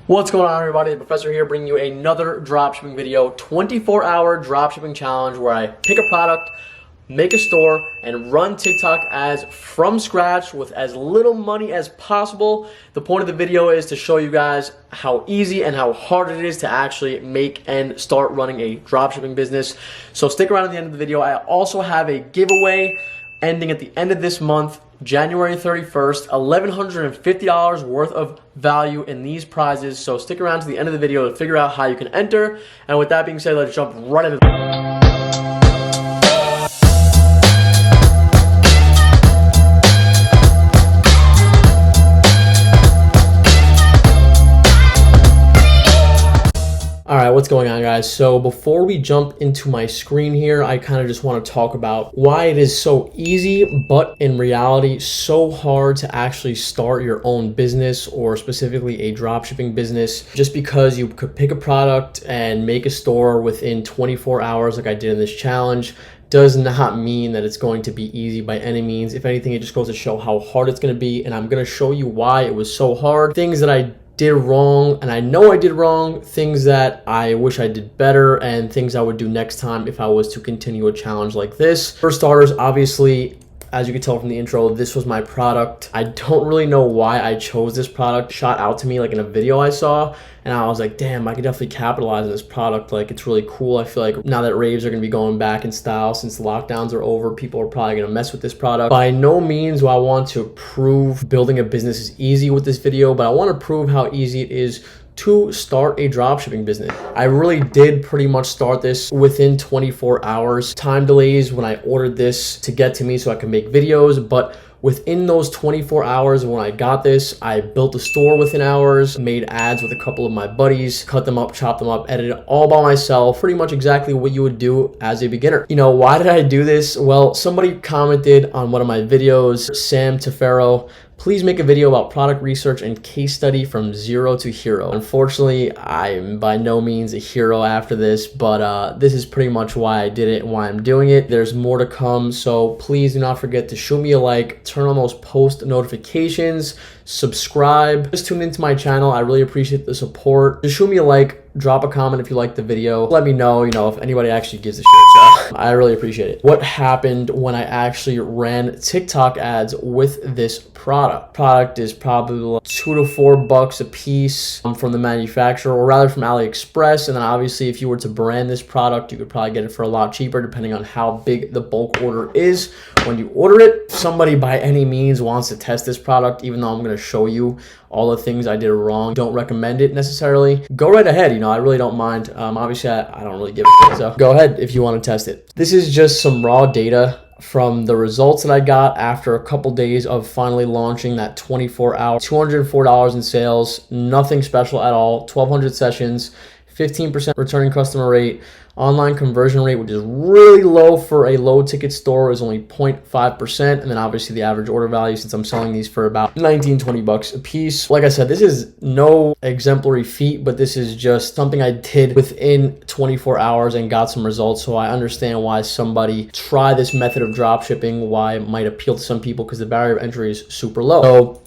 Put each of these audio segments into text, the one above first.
What's going on, everybody? The Professor here, bringing you another dropshipping video, 24-hour dropshipping challenge where I pick a product, make a store, and run TikTok ads from scratch with as little money as possible. The point of the video is to show you guys how easy and how hard it is to actually make and start running a dropshipping business. So stick around at the end of the video. I also have a giveaway ending at the end of this month, January 31st, $1,150 worth of value in these prizes. So stick around to the end of the video to figure out how you can enter. And with that being said, let's jump right into it. All right, what's going on, guys? So before we jump into my screen here, I kind of just want to talk about why it is so easy, but in reality, so hard to actually start your own business, or specifically a dropshipping business. Just because you could pick a product and make a store within 24 hours like I did in this challenge does not mean that it's going to be easy by any means. If anything, it just goes to show how hard it's going to be, and I'm going to show you why it was so hard. Things that I did wrong, and I know I did wrong, things that I wish I did better, and things I would do next time if I was to continue a challenge like this. For starters, obviously, as you can tell from the intro, this was my product. I don't really know why I chose this product. Shot out to me like in a video I saw, and I was like, damn, I could definitely capitalize on this product. Like, it's really cool. I feel like now that raves are gonna be going back in style since the lockdowns are over, people are probably gonna mess with this product. By no means do I want to prove building a business is easy with this video, but I wanna prove how easy it is to start a dropshipping business. I really did pretty much start this within 24 hours. Time delays when I ordered this to get to me so I could make videos, but within those 24 hours when I got this, I built a store within hours, made ads with a couple of my buddies, cut them up, chopped them up, edited it all by myself. Pretty much exactly what you would do as a beginner. You know, why did I do this? Well, somebody commented on one of my videos, Sam Tefero, please make a video about product research and case study from zero to hero. Unfortunately, I'm by no means a hero after this, but this is pretty much why I did it and why I'm doing it. There's more to come, so please do not forget to shoot me a like, turn on those post notifications, subscribe. Just tune into my channel. I really appreciate the support. Just shoot me a like, drop a comment if you like the video. Let me know, if anybody actually gives a shit. So I really appreciate it. What happened when I actually ran TikTok ads with this product? Product is probably like $2 to $4 a piece from the manufacturer, or rather from AliExpress. And then obviously if you were to brand this product, you could probably get it for a lot cheaper depending on how big the bulk order is when you order it. If somebody by any means wants to test this product, even though I'm going to show you all the things I did wrong, don't recommend it necessarily, go right ahead. I really don't mind. Obviously I don't really give a shit, so go ahead if you want to test it. This is just some raw data from the results that I got after a couple days of finally launching that 24-hour, $204 in sales, nothing special at all, 1,200 sessions, 15% returning customer rate, online conversion rate, which is really low for a low ticket store, is only 0.5%. And then obviously the average order value, since I'm selling these for about 19, 20 bucks a piece. Like I said, this is no exemplary feat, but this is just something I did within 24 hours and got some results. So I understand why somebody try this method of drop shipping, why it might appeal to some people, because the barrier of entry is super low. So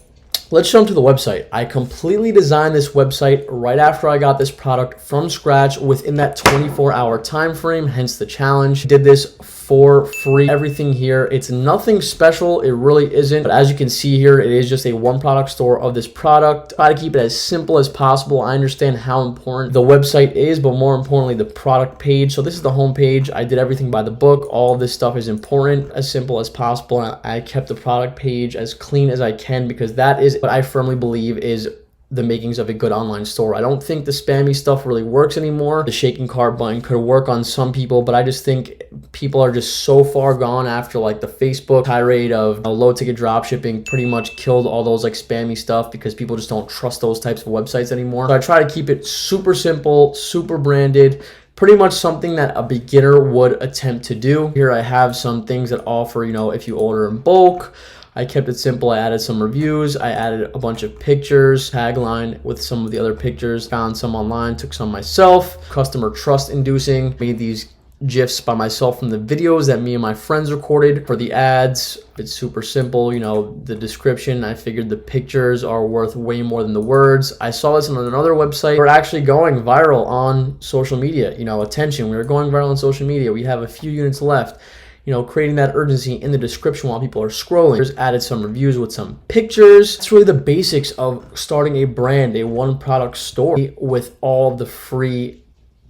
let's jump to the website. I completely designed this website right after I got this product from scratch within that 24-hour time frame, hence the challenge. Did this for free. Everything here, it's nothing special, it really isn't. But as you can see here, it is just a one product store of this product. Try to keep it as simple as possible. I understand how important the website is, but more importantly, the product page. So this is the home page. I did everything by the book. All of this stuff is important, as simple as possible. And I kept the product page as clean as I can, because that is what I firmly believe is the makings of a good online store. I don't think the spammy stuff really works anymore. The shaking cart button could work on some people, but I just think people are just so far gone after like the Facebook tirade of low ticket drop shipping pretty much killed all those like spammy stuff, because people just don't trust those types of websites anymore. So I try to keep it super simple, super branded, pretty much something that a beginner would attempt to do. Here I have some things that offer, if you order in bulk. I kept it simple. I added some reviews. I added a bunch of pictures, tagline with some of the other pictures, found some online, took some myself. Customer trust inducing, made these GIFs by myself from the videos that me and my friends recorded for the ads. It's super simple, you know, the description. I figured the pictures are worth way more than the words. I saw this on another website. We're actually going viral on social media, you know, attention. We were going viral on social media. We have a few units left. You know, creating that urgency in the description while people are scrolling. Just added some reviews with some pictures. It's really the basics of starting a brand, a one product store with all the free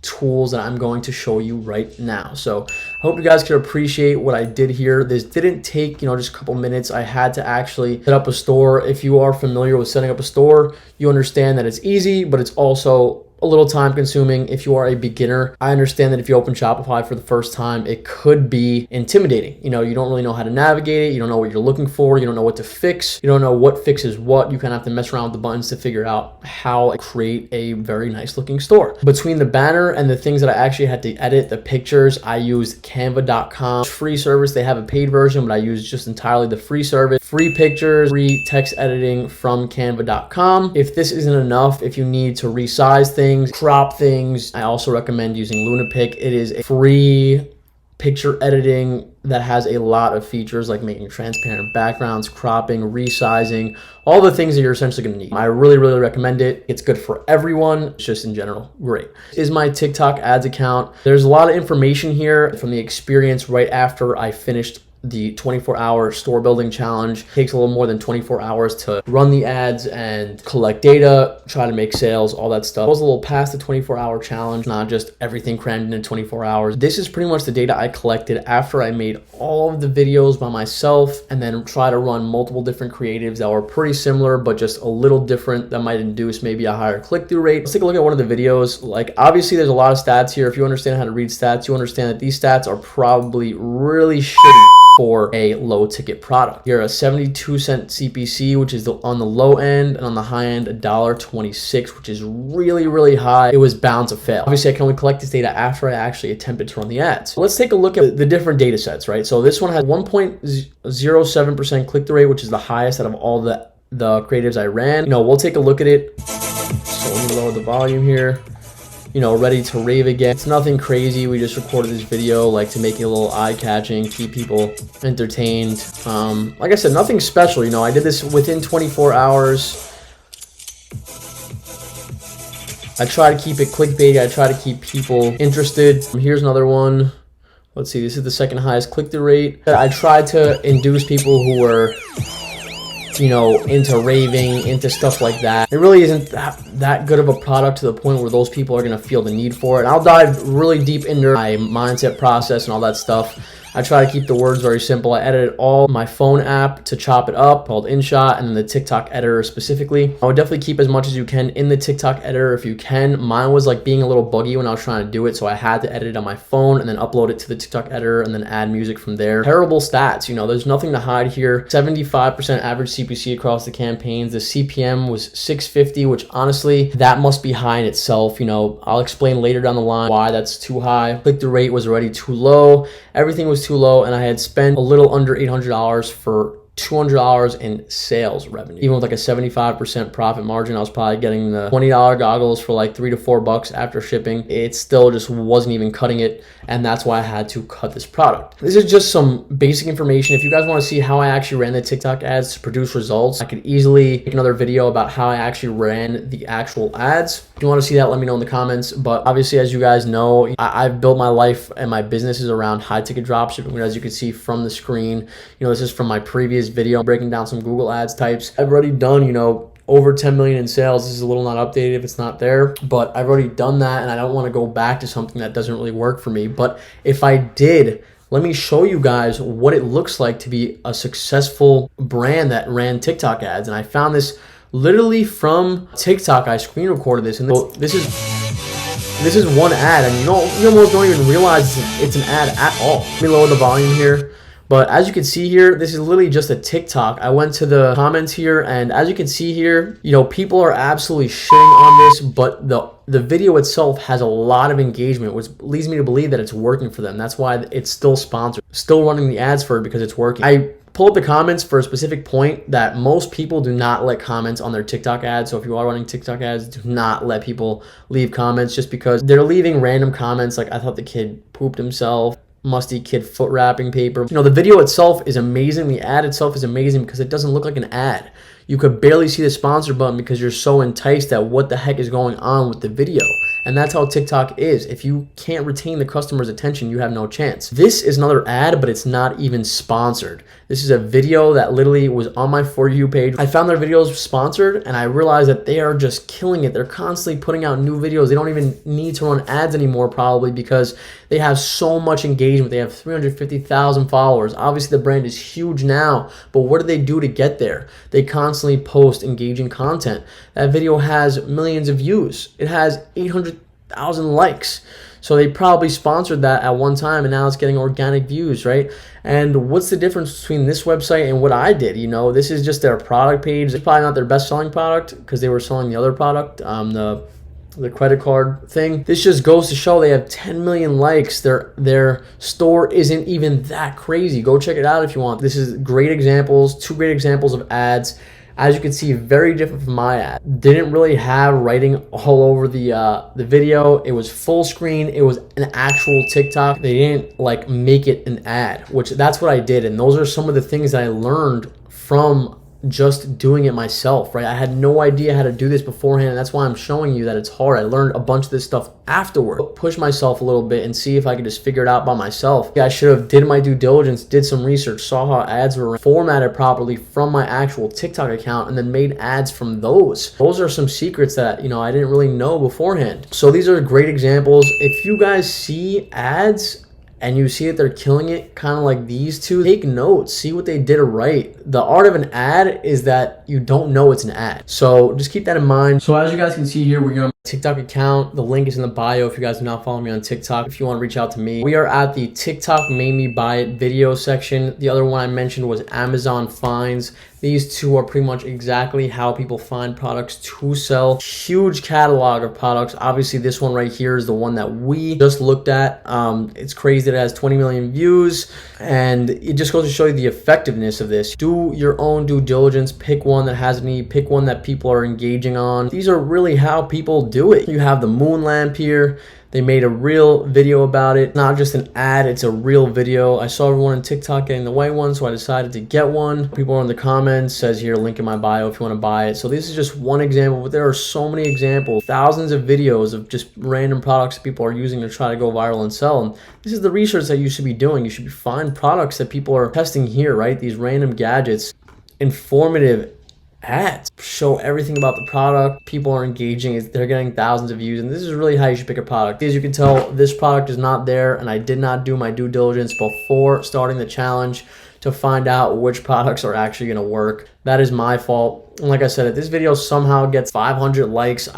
tools that I'm going to show you right now. So I hope you guys can appreciate what I did here. This didn't take, you know, just a couple minutes. I had to actually set up a store. If you are familiar with setting up a store, you understand that it's easy, but it's also a little time consuming if you are a beginner. I understand that if you open Shopify for the first time, it could be intimidating. You know, you don't really know how to navigate it. You don't know what you're looking for. You don't know what to fix. You don't know what fixes what. You kind of have to mess around with the buttons to figure out how to create a very nice looking store. Between the banner and the things that I actually had to edit, the pictures, I used canva.com. Free service. They have a paid version, but I used just entirely the free service. Free pictures, free text editing from canva.com. If this isn't enough, if you need to resize things, crop things, I also recommend using Lunapic. It is a free picture editing that has a lot of features like making transparent backgrounds, cropping, resizing, all the things that you're essentially going to need. I really recommend it. It's good for everyone. It's just in general great. This is my TikTok ads account. There's a lot of information here from the experience right after I finished the 24-hour store building challenge. It takes a little more than 24 hours to run the ads and collect data, try to make sales, all that stuff. I was a little past the 24-hour challenge, not just everything crammed in 24 hours. This is pretty much the data I collected after I made all of the videos by myself and then try to run multiple different creatives that were pretty similar, but just a little different that might induce maybe a higher click-through rate. Let's take a look at one of the videos. Like, obviously there's a lot of stats here. If you understand how to read stats, you understand that these stats are probably really shitty for a low ticket product. Here, a 72-cent CPC, which is on the low end, and on the high end, $1.26, which is really high. It was bound to fail. Obviously, I can only collect this data after I actually attempted to run the ads. So let's take a look at the different data sets, right? So this one has 1.07% click-through rate, which is the highest out of all the creatives I ran. You know, we'll take a look at it. So let me lower the volume here. You know, ready to rave again. It's nothing crazy. We just recorded this video like to make it a little eye-catching, keep people entertained. Like I said, nothing special. You know, I did this within 24 hours. I try to keep it clickbaity. I try to keep people interested. Here's another one. Let's see, this is the second highest click-through rate. I tried to induce people who were, you know, into raving, into stuff like that. It really isn't that good of a product to the point where those people are going to feel the need for it. I'll dive really deep into my mindset process and all that stuff. I try to keep the words very simple. I edited all my phone app to chop it up called InShot, and then the TikTok editor specifically. I would definitely keep as much as you can in the TikTok editor if you can. Mine was like being a little buggy when I was trying to do it, so I had to edit it on my phone and then upload it to the TikTok editor and then add music from there. Terrible stats, you know, there's nothing to hide here. 75% average CPC across the campaigns. The CPM was $6.50, which honestly, that must be high in itself. You know, I'll explain later down the line why that's too high. Click-through rate was already too low. Everything was too low, and I had spent a little under $800 for $200 in sales revenue. Even with like a 75% profit margin, I was probably getting the $20 goggles for like $3 to $4 after shipping. It still just wasn't even cutting it, and that's why I had to cut this product. This is just some basic information. If you guys want to see how I actually ran the TikTok ads to produce results, I could easily make another video about how I actually ran the actual ads. If you want to see that, let me know in the comments. But obviously, as you guys know, I've built my life and my businesses around high ticket dropshipping. As you can see from the screen, you know, this is from my previous video breaking down some Google ads types. I've already done, you know, over 10 million in sales. This is a little not updated if it's not there, but I've already done that, and I don't want to go back to something that doesn't really work for me. But if I did, let me show you guys what it looks like to be a successful brand that ran TikTok ads. And I found this literally from TikTok. I screen recorded this, and this is one ad, and you almost don't even realize it's an ad at all. Let me lower the volume here. But as you can see here, this is literally just a TikTok. I went to the comments here, and as you can see here, you know, people are absolutely shitting on this, but the video itself has a lot of engagement, which leads me to believe that it's working for them. That's why it's still sponsored, still running the ads for it, because it's working. I pull up the comments for a specific point that most people do not let comments on their TikTok ads. So if you are running TikTok ads, do not let people leave comments, just because they're leaving random comments like, I thought the kid pooped himself, musty kid foot wrapping paper. You know, the video itself is amazing. The ad itself is amazing because it doesn't look like an ad. You could barely see the sponsor button because you're so enticed at what the heck is going on with the video. And that's how TikTok is. If you can't retain the customer's attention, you have no chance. This is another ad, but it's not even sponsored. This is a video that literally was on my For You page. I found their videos sponsored and I realized that they are just killing it. They're constantly putting out new videos. They don't even need to run ads anymore, probably, because they have so much engagement. They have 350,000 followers. Obviously the brand is huge now, but what do they do to get there? They constantly post engaging content. That video has millions of views. It has 800,000 likes. So they probably sponsored that at one time and now it's getting organic views, right? And what's the difference between this website and what I did? You know, this is just their product page. It's probably not their best selling product because they were selling the other product, the credit card thing. This just goes to show they have 10 million likes. Their store isn't even that crazy. Go check it out if you want. This is great examples, two great examples of ads. As you can see, very different from my ad. Didn't really have writing all over the video. It was full screen. It was an actual TikTok. They didn't like make it an ad, which that's what I did. And those are some of the things that I learned from just doing it myself, right? I had no idea how to do this beforehand, and that's why I'm showing you that it's hard. I learned a bunch of this stuff afterward. Push myself a little bit and see if I could just figure it out by myself. I should have did my due diligence, did some research, saw how ads were formatted properly from my actual TikTok account, and then made ads from those. Those are some secrets that, you know, I didn't really know beforehand. So these are great examples. If you guys see ads and you see that they're killing it, kind of like these two, take notes, see what they did right. The art of an ad is that you don't know it's an ad. So just keep that in mind. So as you guys can see here, we're on my TikTok account. The link is in the bio if you guys do not follow me on TikTok. If you want to reach out to me, we are at the TikTok made me buy it video section. The other one I mentioned was Amazon finds. These two are pretty much exactly how people find products to sell. Huge catalog of products. Obviously, this one right here is the one that we just looked at. It's crazy that it has 20 million views, and it just goes to show you the effectiveness of this. Do your own due diligence. Pick one that has a need. Pick one that people are engaging on. These are really how people do it. You have the moon lamp here. They made a real video about it. Not just an ad, it's a real video. I saw everyone on TikTok getting the white one, so I decided to get one. People are in the comments, says here, link in my bio if you want to buy it. So this is just one example, but there are so many examples, thousands of videos of just random products that people are using to try to go viral and sell. And this is the research that you should be doing. You should find products that people are testing here, right? These random gadgets, informative ads, show everything about the product. People are engaging, they're getting thousands of views, and this is really how you should pick a product. As you can tell, this product is not there, and I did not do my due diligence before starting the challenge to find out which products are actually going to work. That is my fault. And like I said, if this video somehow gets 500 likes,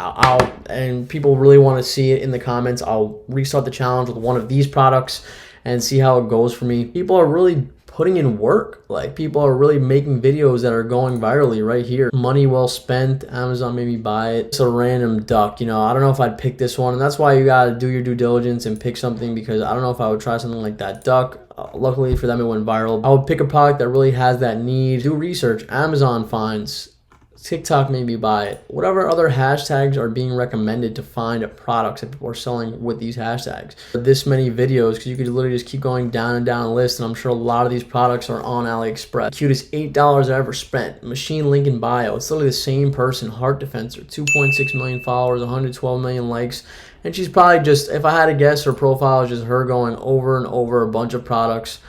and people really want to see it in the comments, I'll restart the challenge with one of these products and see how it goes for me. People are really putting in work. Like, people are really making videos that are going virally right here. Money well spent. Amazon made me buy it. It's a random duck. You know, I don't know if I'd pick this one, and that's why you gotta do your due diligence and pick something, because I don't know if I would try something like that duck. Luckily for them, it went viral. I would pick a product that really has that need. Do research. Amazon finds. TikTok made me buy it. Whatever other hashtags are being recommended to find products that people are selling with these hashtags. This many videos, because you could literally just keep going down and down a list, and I'm sure a lot of these products are on AliExpress. Cutest $8 I ever spent. Machine link in bio. It's literally the same person. Heart Defensor, 2.6 million followers, 112 million likes. And she's probably just, if I had to guess, her profile is just her going over and over a bunch of products.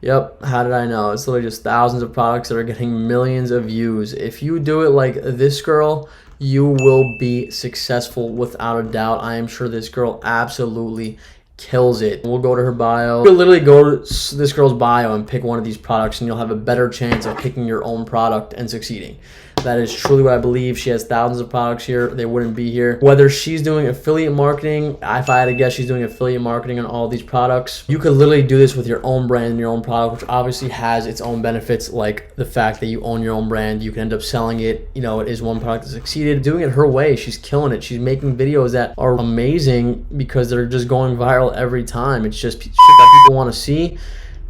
Yep, how did I know? It's literally just thousands of products that are getting millions of views. If you do it like this girl, you will be successful without a doubt. I am sure this girl absolutely kills it. We'll go to her bio. You'll literally go to this girl's bio and pick one of these products, and you'll have a better chance of picking your own product and succeeding. That is truly what I believe. She has thousands of products here. They wouldn't be here. Whether she's doing affiliate marketing, if I had to guess, she's doing affiliate marketing on all these products. You could literally do this with your own brand and your own product, which obviously has its own benefits, like the fact that you own your own brand. You can end up selling it. You know, it is one product that succeeded. Doing it her way, she's killing it. She's making videos that are amazing because they're just going viral every time. It's just shit that people want to see.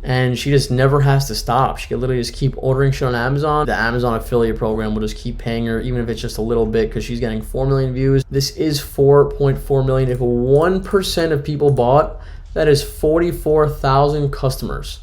and she just never has to stop. She could literally just keep ordering shit on Amazon. The Amazon affiliate program will just keep paying her, even if it's just a little bit, because she's getting 4 million views. This is 4.4 million. If 1% of people bought, that is 44,000 customers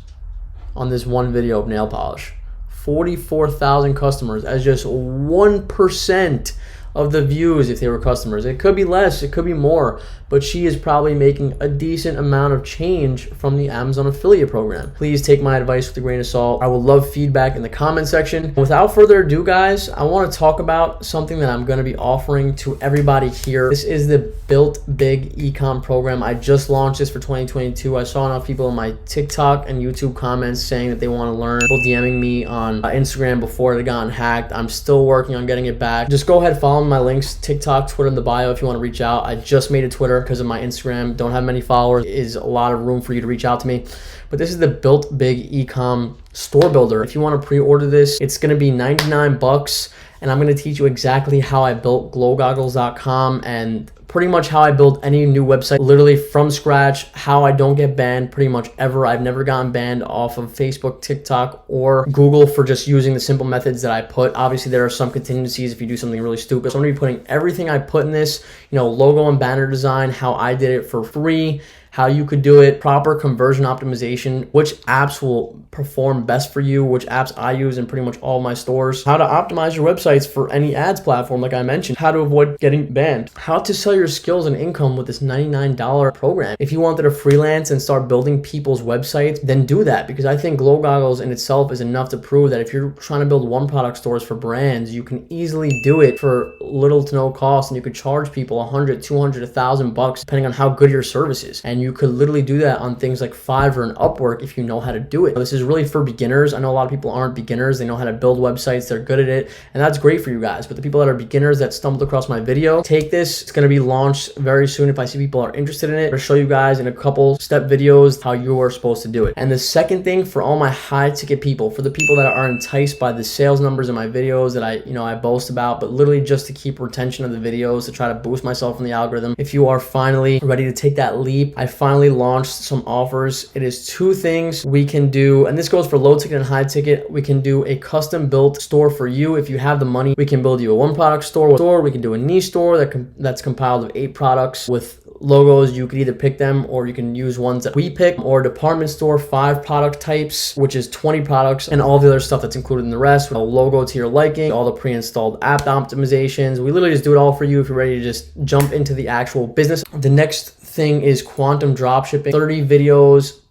on this one video of nail polish. 44,000 customers as just 1% of the views if they were customers. It could be less, it could be more, but she is probably making a decent amount of change from the Amazon affiliate program. Please take my advice with a grain of salt. I would love feedback in the comment section. Without further ado, guys, I want to talk about something that I'm going to be offering to everybody here. This is the Built Big Ecom program. I just launched this for 2022. I saw enough people in my TikTok and YouTube comments saying that they want to learn. People DMing me on Instagram before it had gotten hacked. I'm still working on getting it back. Just go ahead, follow my links, TikTok, Twitter in the bio if you want to reach out. I just made a Twitter because of my Instagram. Don't have many followers. Is a lot of room for you to reach out to me. But this is the Built Big Ecom store builder. If you want to pre-order this, it's going to be 99 bucks, and I'm going to teach you exactly how I built glowgoggles.com and pretty much how I build any new website, literally from scratch, how I don't get banned pretty much ever. I've never gotten banned off of Facebook, TikTok, or Google for just using the simple methods that I put. Obviously, there are some contingencies if you do something really stupid. So I'm gonna be putting everything I put in this, logo and banner design, how I did it for free, how you could do it, proper conversion optimization, which apps will perform best for you, which apps I use in pretty much all my stores, how to optimize your websites for any ads platform like I mentioned, how to avoid getting banned, how to sell your skills and income with this $99 program. If you wanted to freelance and start building people's websites, then do that, because I think Glow Goggles in itself is enough to prove that if you're trying to build one product stores for brands, you can easily do it for little to no cost, and you could charge people 100, 200, 1,000 bucks depending on how good your service is. And you could literally do that on things like Fiverr and Upwork if you know how to do it. This is really for beginners. I know a lot of people aren't beginners. They know how to build websites. They're good at it, and that's great for you guys. But the people that are beginners that stumbled across my video, take this. It's going to be launched very soon. If I see people are interested in it, I'll show you guys in a couple step videos how you are supposed to do it. And the second thing, for all my high ticket people, for the people that are enticed by the sales numbers in my videos that I boast about, but literally just to keep retention of the videos, to try to boost myself in the algorithm. If you are finally ready to take that leap, I finally launched some offers. It is 2 things we can do, and this goes for low ticket and high ticket. We can do a custom built store for you. If you have the money, we can build you a one product store. We can do a niche store that's compiled of 8 products with logos. You could either pick them, or you can use ones that we pick, or a department store, 5 product types, which is 20 products, and all the other stuff that's included in the rest, with a logo to your liking, all the pre-installed app optimizations. We literally just do it all for you if you're ready to just jump into the actual business. The next thing is quantum dropshipping. 30 videos,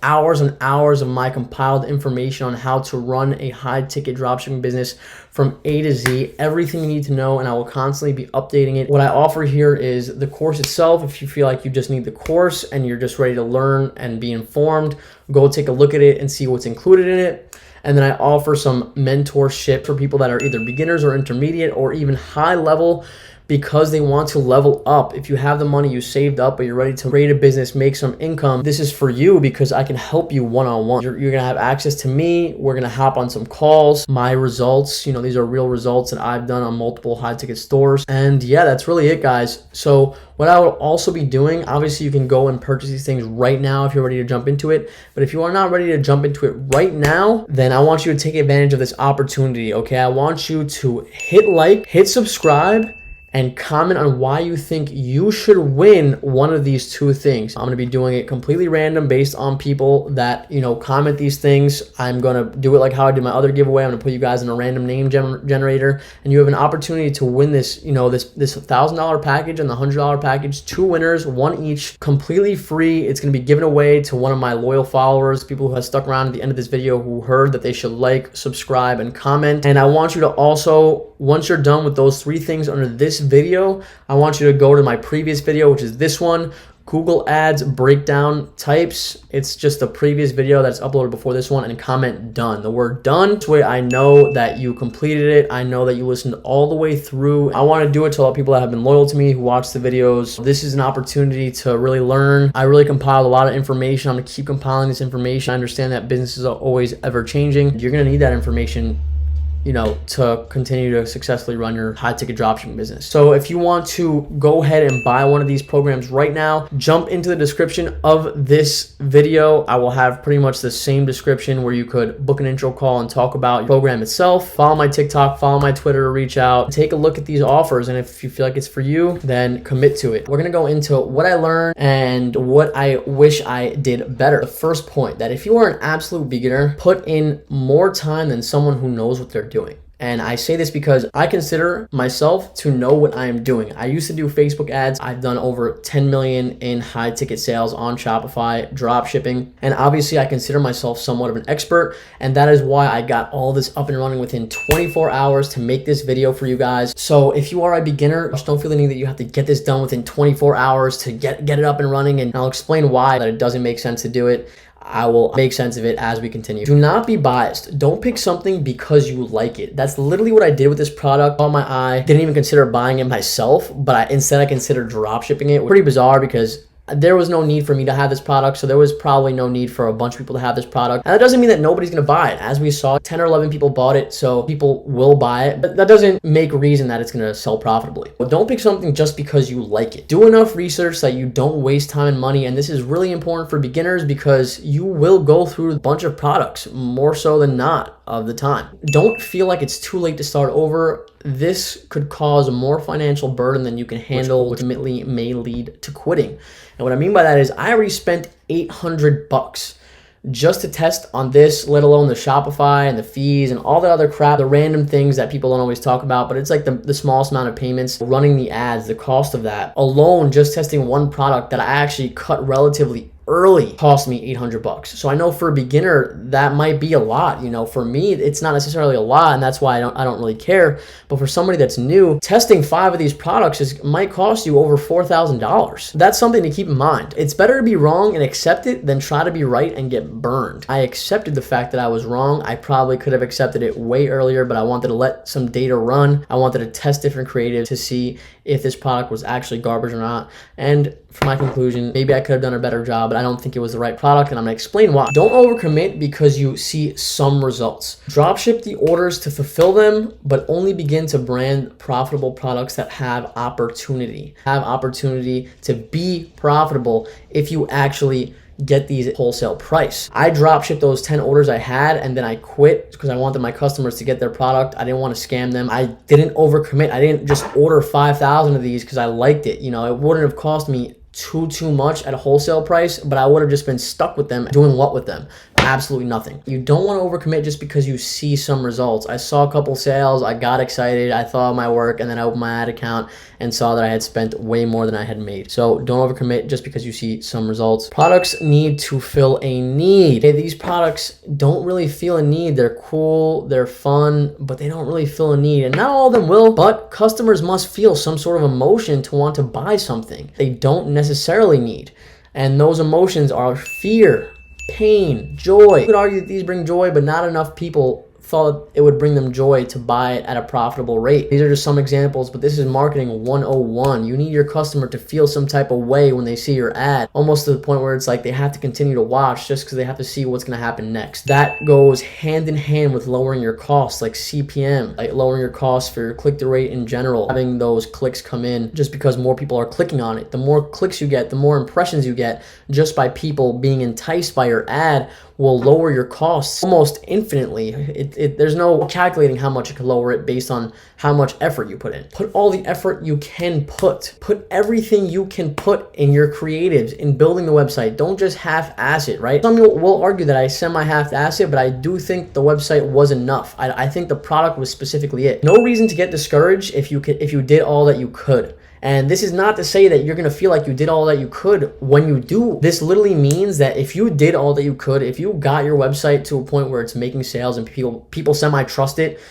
hours and hours of my compiled information on how to run a high ticket dropshipping business from A to Z, everything you need to know, and I will constantly be updating it. What I offer here is the course itself. If you feel like you just need the course and you're just ready to learn and be informed, go take a look at it and see what's included in it. And then I offer some mentorship for people that are either beginners or intermediate or even high level, because they want to level up. If you have the money you saved up, but you're ready to create a business, make some income, this is for you, because I can help you one-on-one. You're gonna have access to me. We're gonna hop on some calls, my results. These are real results that I've done on multiple high ticket stores. And yeah, that's really it, guys. So what I will also be doing, obviously you can go and purchase these things right now if you're ready to jump into it. But if you are not ready to jump into it right now, then I want you to take advantage of this opportunity, okay? I want you to hit like, hit subscribe, and comment on why you think you should win one of these 2 things. I'm gonna be doing it completely random based on people that, comment these things. I'm gonna do it like how I did my other giveaway. I'm gonna put you guys in a random name generator, and you have an opportunity to win this, this $1,000 package and the $100 package. 2 winners, 1 each, completely free. It's gonna be given away to one of my loyal followers, people who have stuck around at the end of this video, who heard that they should like, subscribe, and comment. And I want you to also, once you're done with those 3 things under this video, I want you to go to my previous video, which is this one, Google Ads breakdown types. It's just a previous video that's uploaded before this one, and comment done. The word done. This way I know that you completed it. I know that you listened all the way through. I want to do it to all people that have been loyal to me, who watch the videos. This is an opportunity to really learn. I really compiled a lot of information. I'm going to keep compiling this information. I understand that business is always ever changing. You're going to need that information to continue to successfully run your high ticket dropshipping business. So if you want to go ahead and buy one of these programs right now, jump into the description of this video. I will have pretty much the same description where you could book an intro call and talk about your program itself. Follow my TikTok, follow my Twitter, reach out, take a look at these offers. And if you feel like it's for you, then commit to it. We're going to go into what I learned and what I wish I did better. The first point, that if you are an absolute beginner, put in more time than someone who knows what they're doing. And I say this because I consider myself to know what I am doing. I used to do Facebook ads. I've done over 10 million in high ticket sales on Shopify, drop shipping. And obviously I consider myself somewhat of an expert. And that is why I got all this up and running within 24 hours to make this video for you guys. So if you are a beginner, just don't feel the need that you have to get this done within 24 hours to get it up and running. And I'll explain why that it doesn't make sense to do it. I will make sense of it as we continue. Do not be biased. Don't pick something because you like it. That's literally what I did with this product. Caught my eye. Didn't even consider buying it myself, but instead I considered drop shipping it. Pretty bizarre because there was no need for me to have this product, so there was probably no need for a bunch of people to have this product. And that doesn't mean that nobody's gonna buy it. As we saw, 10 or 11 people bought it, so people will buy it, but that doesn't make reason that it's gonna sell profitably. But don't pick something just because you like it. Do enough research that you don't waste time and money, and this is really important for beginners because you will go through a bunch of products, more so than not of the time. Don't feel like it's too late to start over. This could cause more financial burden than you can handle, which ultimately may lead to quitting. And what I mean by that is I already spent $800 just to test on this, let alone the Shopify and the fees and all the other crap, the random things that people don't always talk about, but it's like the smallest amount of payments, running the ads, the cost of that alone, just testing one product that I actually cut relatively early cost me $800. So I know for a beginner that might be a lot. For me it's not necessarily a lot, and that's why I don't really care. But for somebody that's new, testing 5 of these products might cost you over $4,000. That's something to keep in mind. It's better to be wrong and accept it than try to be right and get burned. I accepted the fact that I was wrong. I probably could have accepted it way earlier, but I wanted to let some data run. I wanted to test different creatives to see if this product was actually garbage or not. And for my conclusion, maybe I could have done a better job, but I don't think it was the right product, and I'm gonna explain why. Don't overcommit because you see some results. Dropship the orders to fulfill them, but only begin to brand profitable products that have opportunity. Have opportunity to be profitable if you actually get these at wholesale price. I drop shipped those 10 orders I had, and then I quit because I wanted my customers to get their product. I didn't want to scam them. I didn't overcommit. I didn't just order 5,000 of these because I liked it. It wouldn't have cost me too much at a wholesale price, but I would have just been stuck with them. Doing what with them? Absolutely nothing. You don't want to overcommit just because you see some results. I saw a couple sales, I got excited, I thought of my work, and then I opened my ad account and saw that I had spent way more than I had made. So don't overcommit just because you see some results. Products need to fill a need. Okay, these products don't really feel a need. They're cool, they're fun, but they don't really fill a need. And not all of them will, but customers must feel some sort of emotion to want to buy something they don't necessarily need. And those emotions are fear, pain, joy. You could argue that these bring joy, but not enough people thought it would bring them joy to buy it at a profitable rate. These are just some examples, but this is marketing 101. You need your customer to feel some type of way when they see your ad, almost to the point where it's like they have to continue to watch just because they have to see what's going to happen next. That goes hand in hand with lowering your costs, like CPM, like lowering your costs for your click-through rate in general, having those clicks come in just because more people are clicking on it. The more clicks you get, the more impressions you get just by people being enticed by your ad will lower your costs almost infinitely. There's no calculating how much it could lower it based on how much effort you put in. Put all the effort you can put. Put everything you can put in your creatives, in building the website. Don't just half-ass it, right? Some people will argue that I semi-half-ass it, but I do think the website was enough. I think the product was specifically it. No reason to get discouraged if you did all that you could. And this is not to say that you're going to feel like you did all that you could when you do. This literally means that if you did all that you could, if you got your website to a point where it's making sales and people semi-trust it,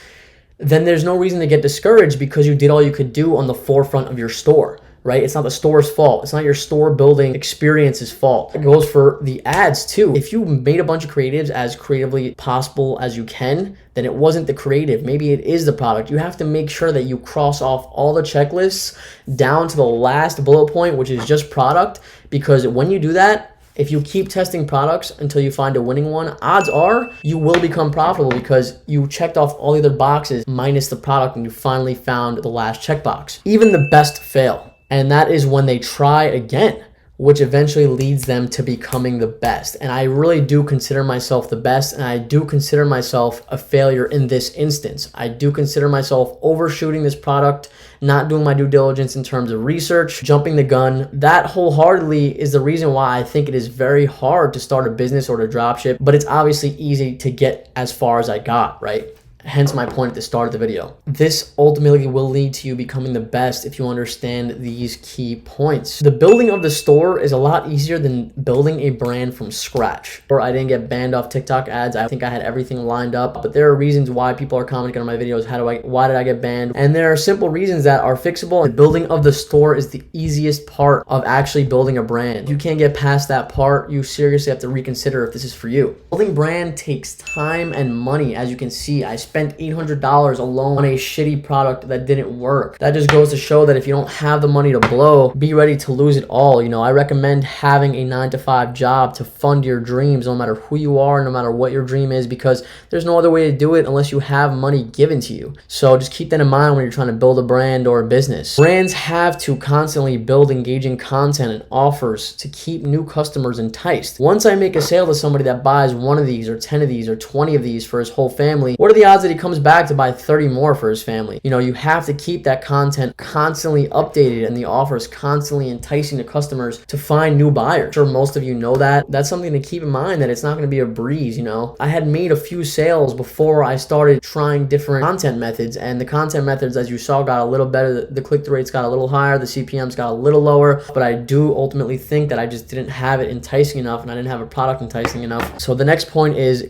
then there's no reason to get discouraged because you did all you could do on the forefront of your store. Right? It's not the store's fault. It's not your store building experience's fault. It goes for the ads too. If you made a bunch of creatives as creatively possible as you can, then it wasn't the creative. Maybe it is the product. You have to make sure that you cross off all the checklists down to the last bullet point, which is just product, because when you do that, If you keep testing products until you find a winning one, odds are you will become profitable because you checked off all the other boxes minus the product and you finally found the last checkbox. Even the best fail, and that is when they try again, which eventually leads them to becoming the best. And I really do consider myself the best, and I do consider myself a failure in this instance. I do consider myself overshooting this product, not doing my due diligence in terms of research, jumping the gun. That wholeheartedly is the reason why I think it is very hard to start a business or to dropship, but it's obviously easy to get as far as I got, right? Hence my point at the start of the video. This ultimately will lead to you becoming the best if you understand these key points. The building of the store is a lot easier than building a brand from scratch. Or I didn't get banned off TikTok ads. I think I had everything lined up, but there are reasons why people are commenting on my videos. Why did I get banned? And there are simple reasons that are fixable. The building of the store is the easiest part of actually building a brand. If you can't get past that part, you seriously have to reconsider if this is for you. Building brand takes time and money. As you can see, I spent $800 alone on a shitty product that didn't work. That just goes to show that if you don't have the money to blow, be ready to lose it all. You know, I recommend having a 9-to-5 job to fund your dreams, no matter who you are, no matter what your dream is, because there's no other way to do it unless you have money given to you. So just keep that in mind when you're trying to build a brand or a business. Brands have to constantly build engaging content and offers to keep new customers enticed. Once I make a sale to somebody that buys one of these or 10 of these or 20 of these for his whole family, what are the odds that he comes back to buy 30 more for his family? You know, you have to keep that content constantly updated and the offers constantly enticing the customers to find new buyers. I'm sure most of you know that. That's something to keep in mind, that it's not going to be a breeze. You know, I had made a few sales before I started trying different content methods, and the content methods, as you saw, got a little better. The click-through rates got a little higher, the CPMs got a little lower, but I do ultimately think that I just didn't have it enticing enough and I didn't have a product enticing enough. So the next point is,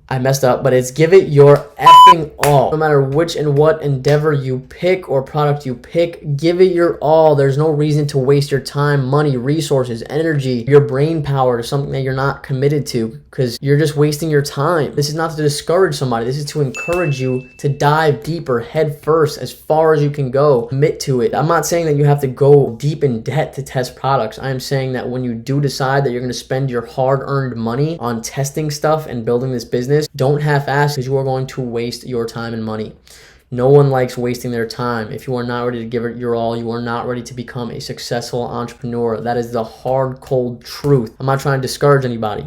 I messed up, but it's give it your effing all. No matter which and what endeavor you pick or product you pick, give it your all. There's no reason to waste your time, money, resources, energy, your brain power to something that you're not committed to, because you're just wasting your time. This is not to discourage somebody. This is to encourage you to dive deeper, head first, as far as you can go. Commit to it. I'm not saying that you have to go deep in debt to test products. I am saying that when you do decide that you're going to spend your hard-earned money on testing stuff and building this business, don't half-ass, because you are going to waste your time and money. No one likes wasting their time. If you are not ready to give it your all, you are not ready to become a successful entrepreneur. That is the hard, cold truth. I'm not trying to discourage anybody.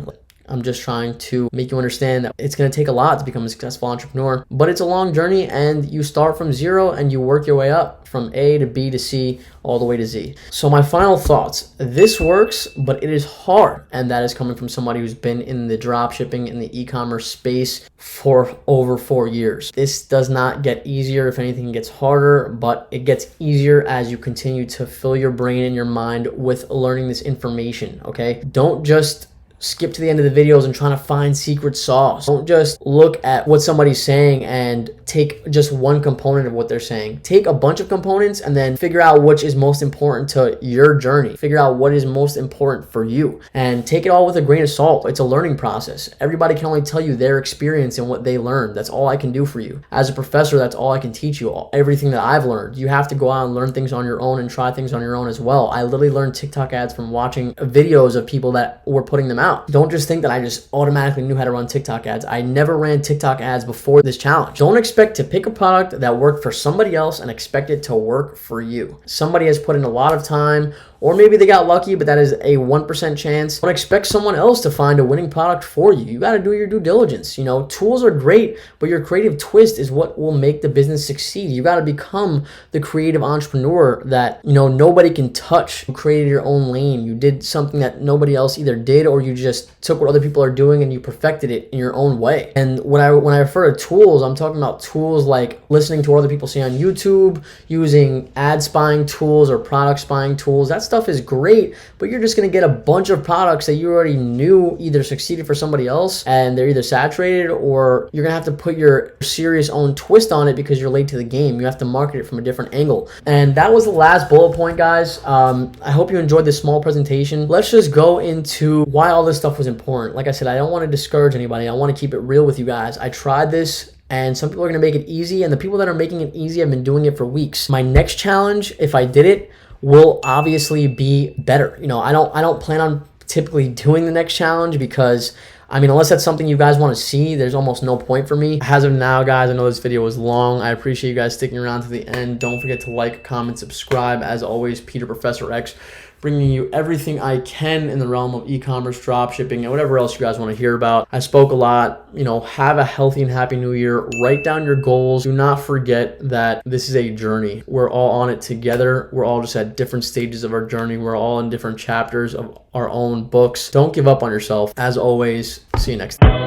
I'm just trying to make you understand that it's going to take a lot to become a successful entrepreneur, but it's a long journey, and you start from zero and you work your way up from A to B to C all the way to Z. So my final thoughts: this works, but it is hard, and that is coming from somebody who's been in the dropshipping and the e-commerce space for over 4 years. This does not get easier. If anything, it gets harder, but it gets easier as you continue to fill your brain and your mind with learning this information, okay? Don't just skip to the end of the videos and trying to find secret sauce. Don't just look at what somebody's saying and take just one component of what they're saying. Take a bunch of components and then figure out which is most important to your journey. Figure out what is most important for you and take it all with a grain of salt. It's a learning process. Everybody can only tell you their experience and what they learned. That's all I can do for you. As a professor, that's all I can teach you. Everything that I've learned. You have to go out and learn things on your own and try things on your own as well. I literally learned TikTok ads from watching videos of people that were putting them out. Don't just think that I just automatically knew how to run TikTok ads. I never ran TikTok ads before this challenge. Don't expect to pick a product that worked for somebody else and expect it to work for you. Somebody has put in a lot of time, or maybe they got lucky, but that is a 1% chance. Don't expect someone else to find a winning product for you. You got to do your due diligence. You know, tools are great, but your creative twist is what will make the business succeed. You got to become the creative entrepreneur that, you know, nobody can touch. You created your own lane. You did something that nobody else either did, or you just took what other people are doing and you perfected it in your own way. And when I refer to tools, I'm talking about tools like listening to what other people say on YouTube, using ad spying tools or product spying tools. That stuff is great, but you're just going to get a bunch of products that you already knew either succeeded for somebody else and they're either saturated, or you're going to have to put your serious own twist on it because you're late to the game. You have to market it from a different angle. And that was the last bullet point, guys. I hope you enjoyed this small presentation. Let's just go into why all this stuff was important. Like I said, I don't want to discourage anybody. I want to keep it real with you guys. I tried this, and some people are going to make it easy, and the people that are making it easy have been doing it for weeks. My next challenge, if I did it, will obviously be better. You know, I don't plan on typically doing the next challenge, because I mean, unless that's something you guys want to see, there's almost no point for me. As of now, guys, I know this video was long. I appreciate you guys sticking around to the end. Don't forget to like, comment, subscribe. As always, Peter Professor X, bringing you everything I can in the realm of e-commerce, dropshipping, and whatever else you guys want to hear about. I spoke a lot. You know, have a healthy and happy new year. Write down your goals. Do not forget that this is a journey. We're all on it together. We're all just at different stages of our journey. We're all in different chapters of our own books. Don't give up on yourself. As always, see you next time.